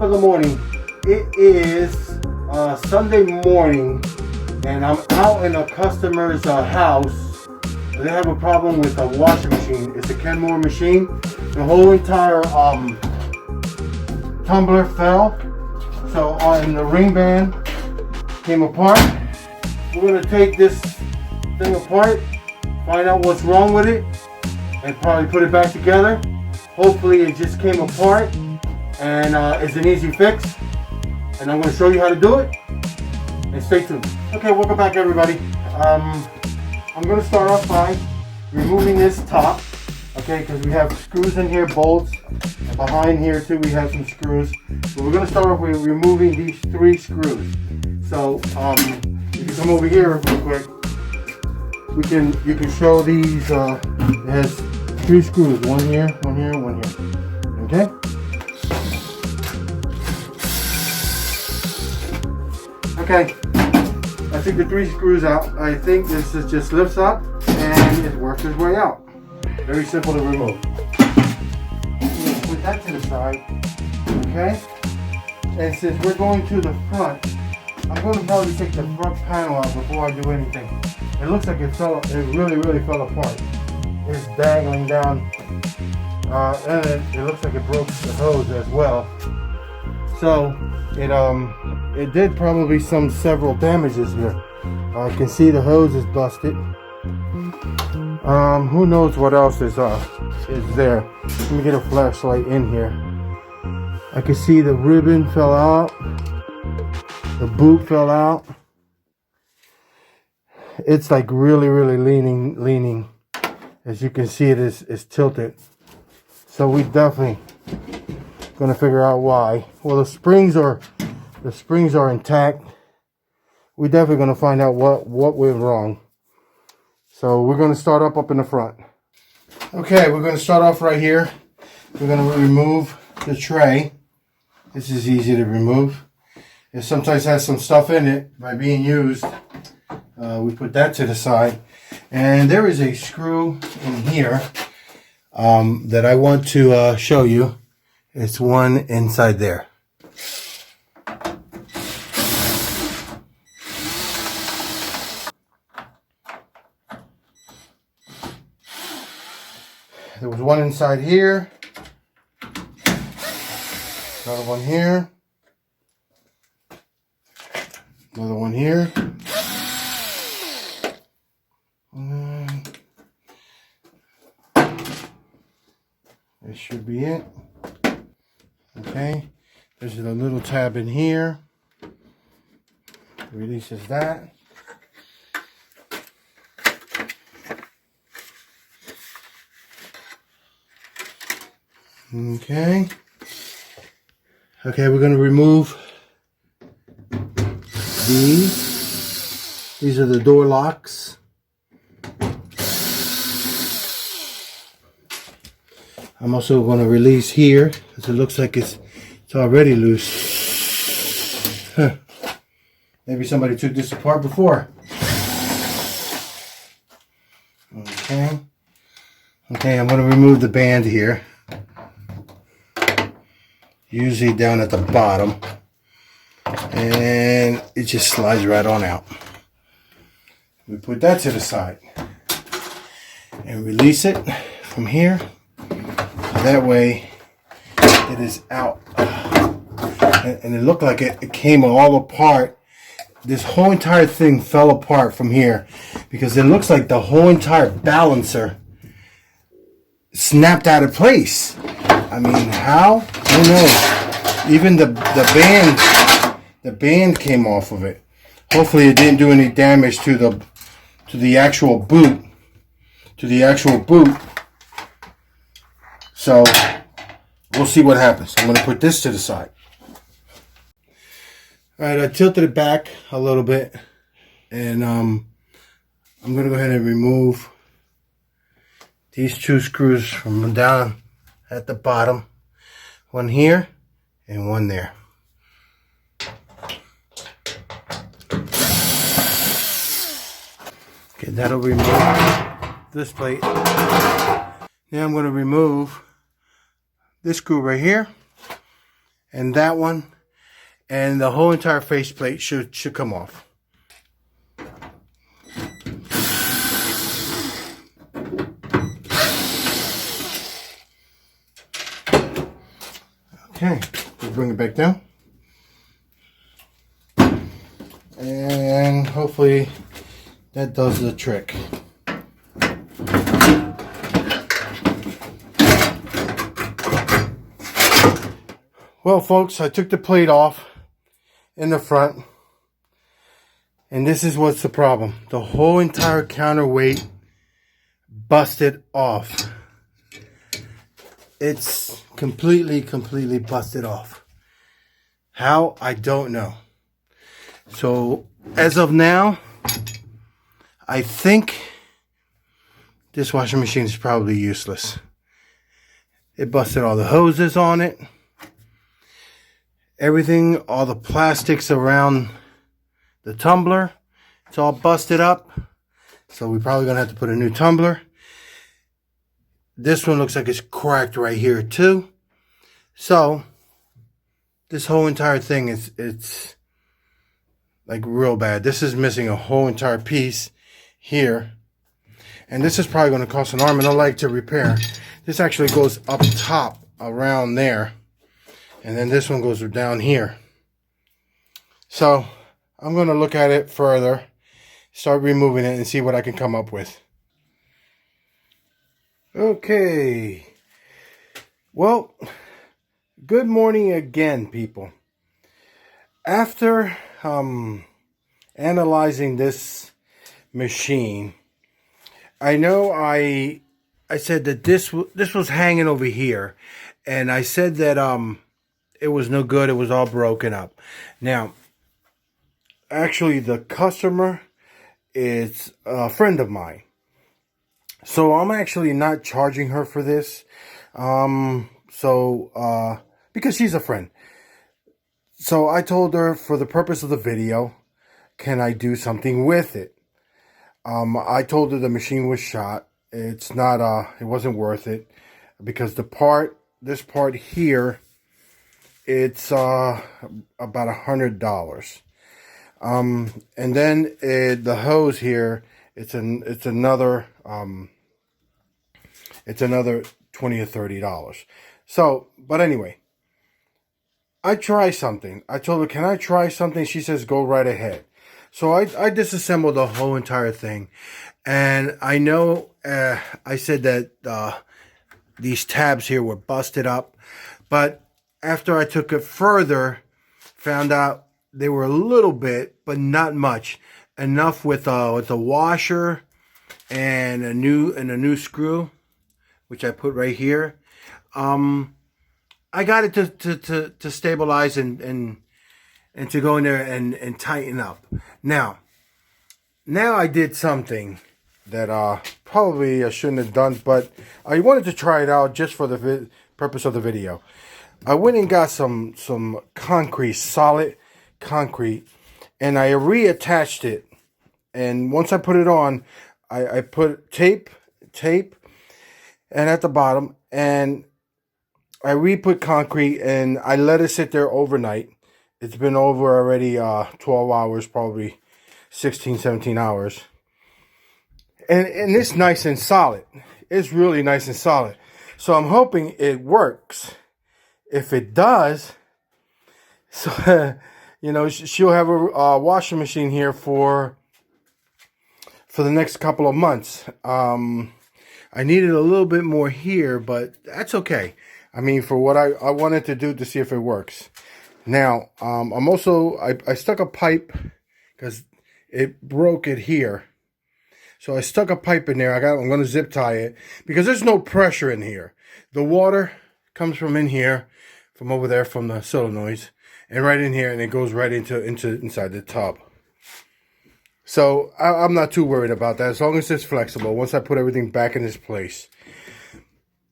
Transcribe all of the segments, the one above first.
top of the morning. It is Sunday morning, and I'm out in a customer's house. They have a problem with a washing machine. It's a Kenmore machine. The whole entire tumbler fell. So and the ring band came apart. We're gonna take this thing apart, find out what's wrong with it, and probably put it back together. Hopefully it just came apart and it's an easy fix. And I'm going to show you how to do it. And stay tuned. Okay, welcome back everybody. I'm going to start off by removing this top. Okay, because we have screws in here, bolts. And behind here too we have some screws. But we're going to start off with removing these 3 screws. So if you come over here real quick, you can show these. It has 3 screws, one here, one here, one here. Okay. Okay. I took the 3 screws out. I think this just lifts up and it works its way out. Very simple to remove. Put that to the side. Okay. And since we're going to the front, I'm going to probably take the front panel out before I do anything. It looks like it really fell apart. It's dangling down, and it looks like it broke the hose as well. So it did probably several damages here. I can see the hose is busted. Who knows what else is there? Let me get a flashlight in here. I can see the ribbon fell out. The boot fell out. It's like really leaning. As you can see, it is tilted. So we definitely gonna figure out why. Well, the springs are intact. We're definitely gonna find out what went wrong. So we're gonna start up in the front. Okay, we're gonna start off right here. We're gonna remove the tray. This is easy to remove. It sometimes has some stuff in it by being used. We put that to the side. And there is a screw in here that I want to show you. It's one inside there. There was one inside here. Another one here. Another one here. This should be it. Okay. There's a little tab in here. Releases that. Okay. Okay, we're going to remove these. These are the door locks. I'm also going to release here because it looks like it's already loose. Huh. Maybe somebody took this apart before. Okay. Okay, I'm going to remove the band here. Usually down at the bottom. And it just slides right on out. We put that to the side. And release it from here. That way it is out. And it looked like it came all apart. This whole entire thing fell apart from here because it looks like the whole entire balancer snapped out of place. I mean, how? Who knows? Even the band came off of it. Hopefully it didn't do any damage to the actual boot. So we'll see what happens. I'm going to put this to the side. All right, I tilted it back a little bit, and I'm going to go ahead and remove these 2 screws from down at the bottom. One here and one there. Okay, that'll remove this plate. Now I'm going to remove this screw right here and that one, and the whole entire faceplate should come off. Okay, we'll bring it back down. And hopefully that does the trick. Well, folks, I took the plate off in the front. And this is what's the problem. The whole entire counterweight busted off. It's completely busted off. How? I don't know. So, as of now, I think this washing machine is probably useless. It busted all the hoses on it. Everything, all the plastics around the tumbler, it's all busted up. So we're probably going to have to put a new tumbler. This one looks like it's cracked right here too. So this whole entire thing it's like real bad. This is missing a whole entire piece here. And this is probably going to cost an arm and a leg to repair. This actually goes up top around there. And then this one goes down here. So I'm going to look at it further, start removing it and see what I can come up with. Okay. Well, good morning again, people. After analyzing this machine, I know I said that this was hanging over here, and I said that it was no good. It was all broken up. Now, actually, the customer is a friend of mine. So I'm actually not charging her for this. Because she's a friend. So I told her, for the purpose of the video, can I do something with it? I told her the machine was shot. It's not, it wasn't worth it. Because this part here, it's about $100. And then the hose here, it's another $20 or $30. So, but anyway, I try something. I told her, can I try something? She says, go right ahead. So I disassembled the whole entire thing, and I know I said that these tabs here were busted up, but after I took it further, found out they were a little bit, but not much. Enough with a washer and a new screw, which I put right here. I got it to stabilize and to go in there and tighten up. Now I did something that probably I shouldn't have done, but I wanted to try it out just for the purpose of the video. I went and got some concrete, solid concrete, and I reattached it. And once I put it on, I put tape, and at the bottom, and I re-put concrete, and I let it sit there overnight. It's been over already 12 hours, probably 16, 17 hours. And it's nice and solid. It's really nice and solid. So I'm hoping it works. If it does, so you know, she'll have a washing machine here for the next couple of months. I needed a little bit more here, but that's okay. I mean, for what I wanted to do to see if it works. Now, I'm also, I stuck a pipe because it broke it here. So I stuck a pipe in there. I'm going to zip tie it because there's no pressure in here. The water comes from in here, from over there, from the solenoids, and right in here, and it goes right inside the tub. So I'm not too worried about that as long as it's flexible once I put everything back in its place.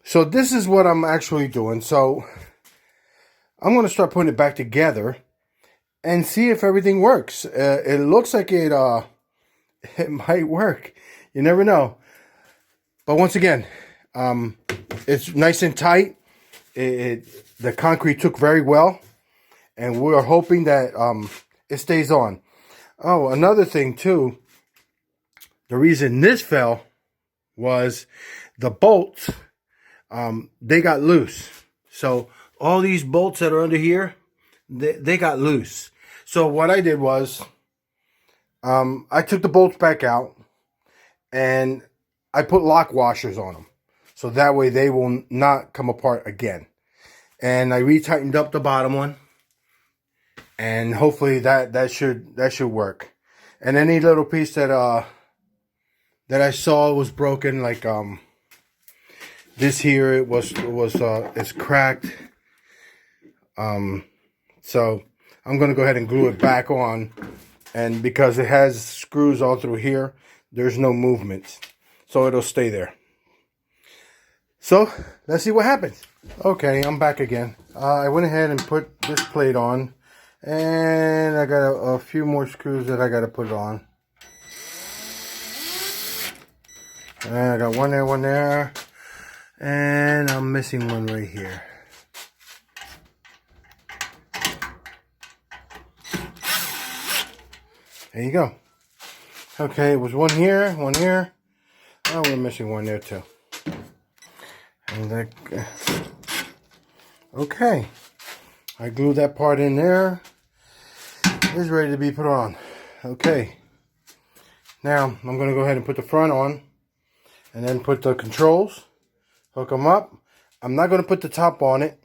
So this is what I'm actually doing. So I'm going to start putting it back together and see if everything works. It looks like it might work. You never know. But once again, it's nice and tight. The the concrete took very well, and we're hoping that it stays on. Oh, another thing too, the reason this fell was the bolts, they got loose. So all these bolts that are under here, they got loose. So what I did was, I took the bolts back out and I put lock washers on them. So that way they will not come apart again. And I re-tightened up the bottom one. And hopefully that should work. And any little piece that I saw was broken, like this here, it's cracked. So I'm gonna go ahead and glue it back on, and because it has screws all through here, there's no movement, so it'll stay there. So let's see what happens. Okay, I'm back again. I went ahead and put this plate on, and I got a few more screws that I got to put on. And I got one there, and I'm missing one right here. There you go. Okay, it was one here. Oh, we're missing one there too. And okay, I glued that part in there. It's ready to be put on. Okay, now I'm going to go ahead and put the front on, and then put the controls, hook them up. I'm not going to put the top on it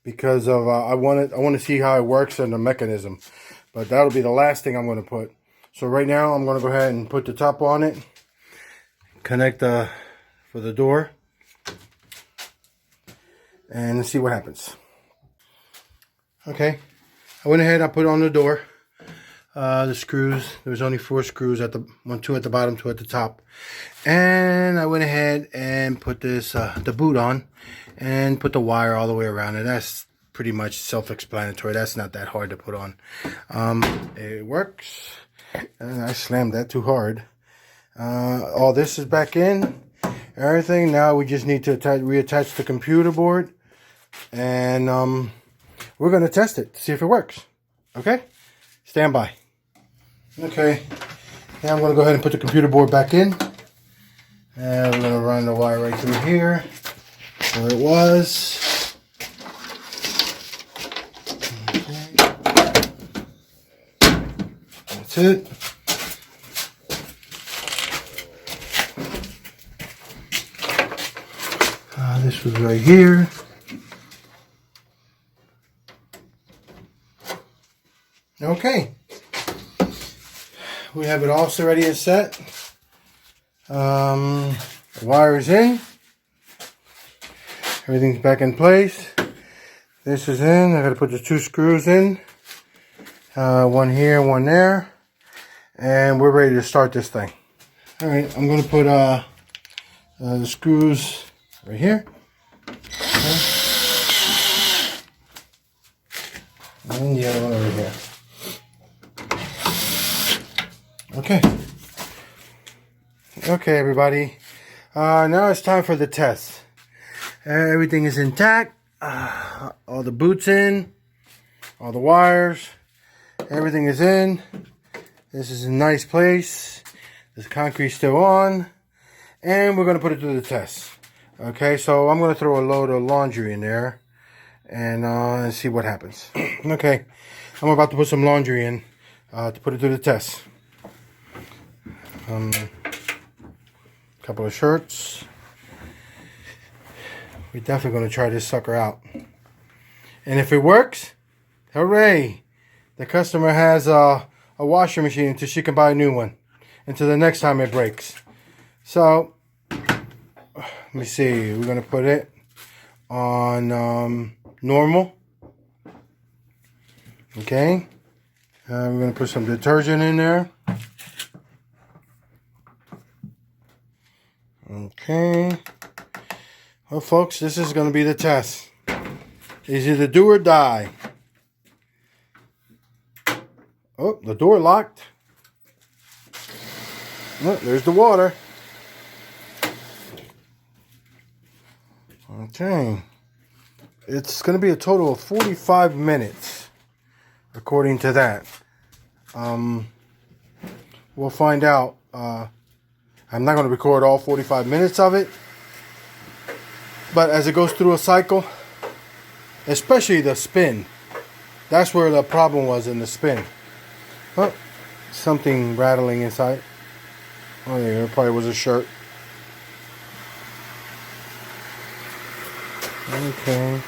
because of I want to see how it works and the mechanism. But that'll be the last thing I'm going to put. So right now I'm going to go ahead and put the top on it, connect for the door, and see what happens. Okay, I went ahead and I put on the door, the screws. There was only 4 screws, two at the bottom, 2 at the top. And I went ahead and put this the boot on, and put the wire all the way around it. That's pretty much self-explanatory. That's not that hard to put on. It works. And I slammed that too hard. All this is back in. Everything. Now we just need to reattach the computer board. And we're going to test it to see if it works. Okay? Stand by. Okay. Now I'm going to go ahead and put the computer board back in. And we're going to run the wire right through here where it was. That's it. This was right here. Okay. We have it all ready and set. The wire is in. Everything's back in place. This is in. I got to put the 2 screws in. One here, one there. And we're ready to start this thing. Alright, I'm going to put the screws right here. Okay. And the other one over here. Okay. Okay, everybody. Now it's time for the test. Everything is intact. All the boots in. All the wires. Everything is in. This is a nice place. This concrete's still on. And we're going to put it through the test. Okay, so I'm going to throw a load of laundry in there. And see what happens. Okay, I'm about to put some laundry in to put it through the test. Couple of shirts. We're definitely going to try this sucker out. And if it works, hooray! The customer has a washing machine until she can buy a new one. Until the next time it breaks. So, let me see. We're going to put it on normal. Okay. We're going to put some detergent in there. Okay. Well, folks, this is going to be the test. Is either do or die. Oh, the door locked. Oh, there's the water. Okay. It's going to be a total of 45 minutes, according to that. We'll find out. I'm not going to record all 45 minutes of it, but as it goes through a cycle, especially the spin, that's where the problem was, in the spin. Oh, something rattling inside. Oh yeah, it probably was a shirt. Okay.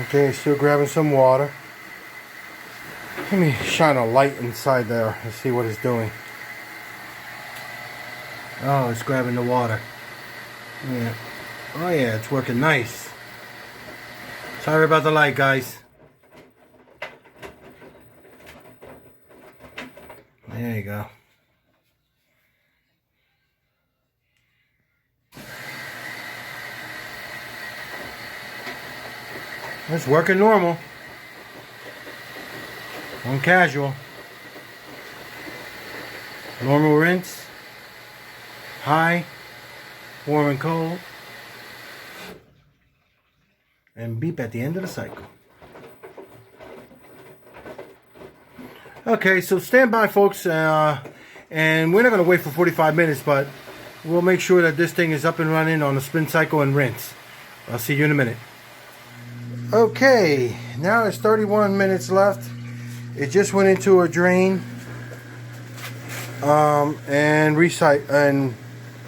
Okay, still grabbing some water. Let me shine a light inside there and see what it's doing. Oh, it's grabbing the water. Yeah. Oh yeah, it's working nice. Sorry about the light, guys. There you go. It's working normal. On casual. Normal rinse. High. Warm and cold. And beep at the end of the cycle. Okay, so stand by, folks. And we're not going to wait for 45 minutes, but we'll make sure that this thing is up and running on the spin cycle and rinse. I'll see you in a minute. Okay, now it's 31 minutes left. It just went into a drain and recycle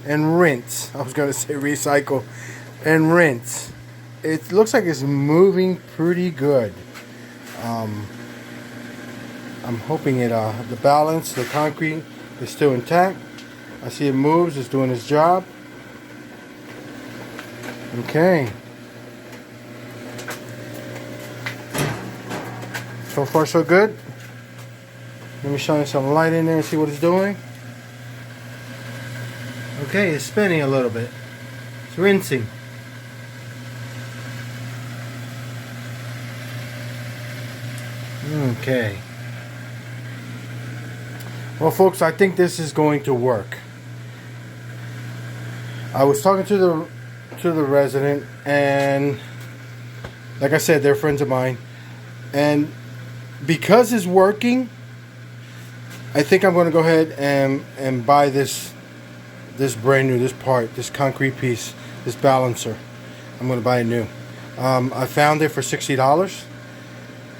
and rinse. I was going to say recycle and rinse. It looks like it's moving pretty good. I'm hoping the balance, the concrete is still intact. I see it moves, it's doing its job. Okay. So far so good. Let me shine some light in there and see what it's doing. Okay, it's spinning a little bit. It's rinsing. Okay. Well, folks, I think this is going to work. I was talking to the resident, and like I said, they're friends of mine, and because it's working, I think I'm going to go ahead and buy this brand new, this part, this concrete piece, this balancer. I'm going to buy it new. I found it for $60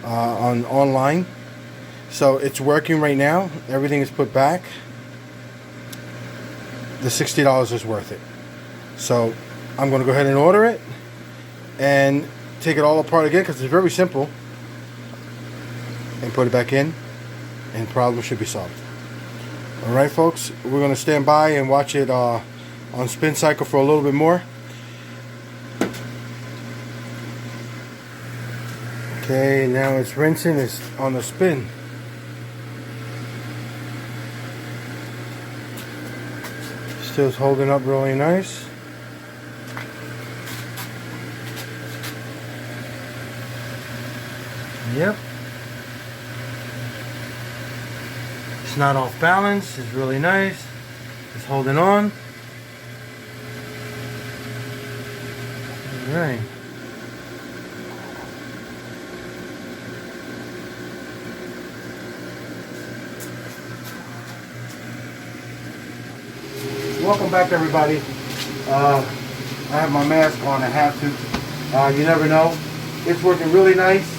online. So it's working right now. Everything is put back. The $60 is worth it. So I'm going to go ahead and order it and take it all apart again, because it's very simple, and put it back in, and the problem should be solved. Alright, folks, we're going to stand by and watch it on spin cycle for a little bit more. Okay, now it's rinsing. It's on the spin. Still holding up really nice. Yep. It's not off balance. It's really nice. It's holding on. All right. Welcome back, everybody. I have my mask on. I have to. You never know. It's working really nice.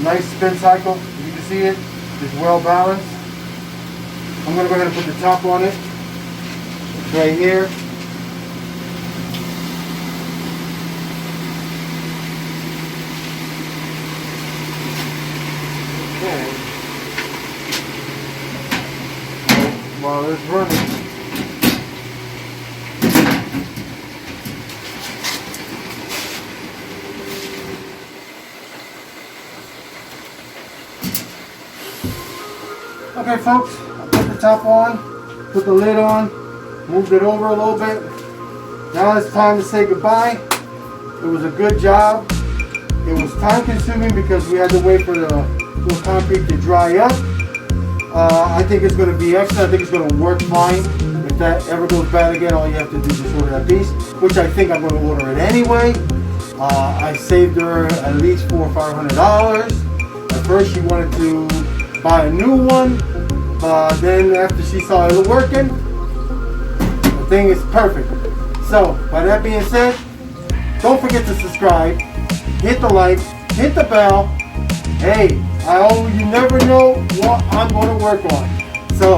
Nice spin cycle. You can see it. It's well balanced. I'm going to go ahead and put the top on it. It's right here. Okay. While it's running. Okay, folks, I put the top on, put the lid on, moved it over a little bit. Now it's time to say goodbye. It was a good job. It was time consuming because we had to wait for the little concrete to dry up. I think it's going to be excellent. I think it's going to work fine. If that ever goes bad again, all you have to do is just order that piece, which I think I'm going to order it anyway. I saved her at least $400 or $500. At first she wanted to buy a new one, but then after she saw it working, the thing is perfect. So, by that being said, don't forget to subscribe, hit the like, hit the bell. Hey, you never know what I'm going to work on. So,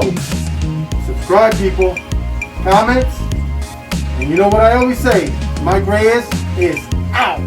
subscribe, people, comments, and you know what I always say, my gray is out.